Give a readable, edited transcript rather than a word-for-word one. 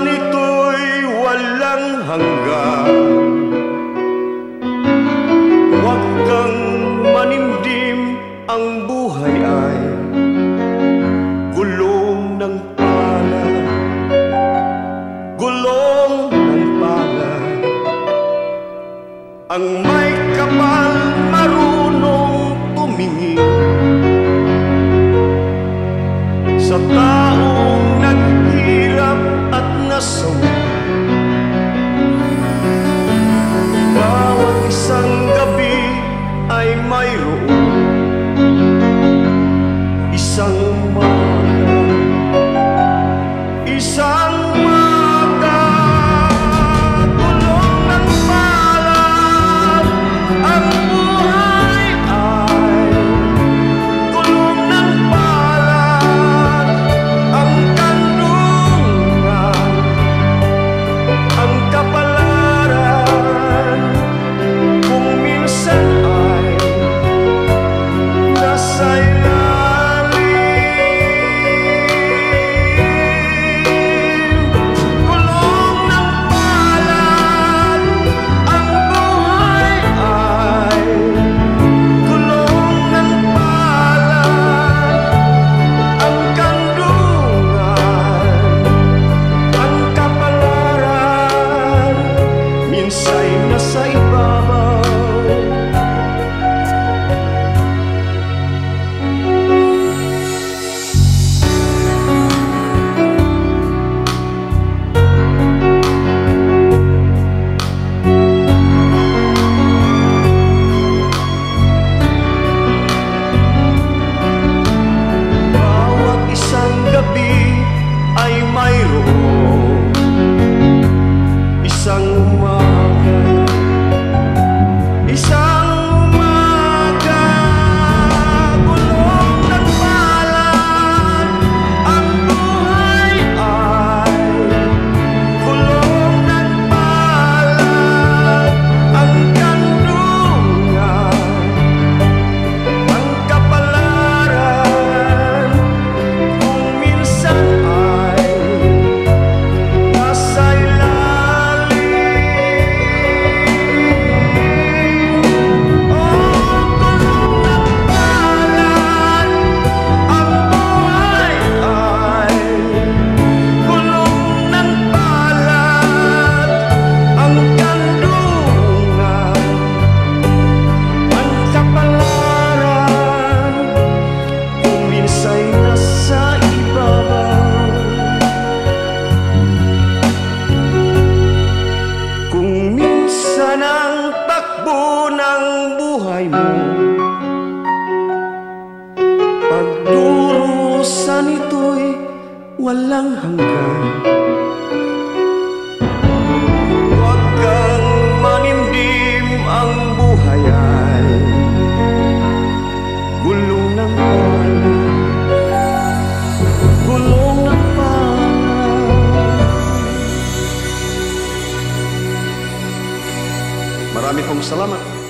nito'y walang hanggan. Huwag kang manimdim, ang buhay ay gulong ng palad, gulong ng palad. Ang may kapal marunong tumingin sa taong naghirap at nasawi. Bawat isang gabi ay mayroon isang umaga, isang umaga. Gulong ng palad, ang buhay ay gulong ng palad. Ang kanlungan, ang kapalaran, kung minsan ay nasa nasa ibabaw. Bawat isang gabi ay mayroon isang umaga, isang umaga. Gulong ng palad, ang buhay ay gulong ng palad. Ang kanlungan, ang kapalaran, kung minsan ay nasa ang takbo ng buhay mo, pagdurusan ito'y walang hanggan. Huwag kang manimdim, ang buhay ay gulong ng palad, gulong ng palad. Marami pong salamat.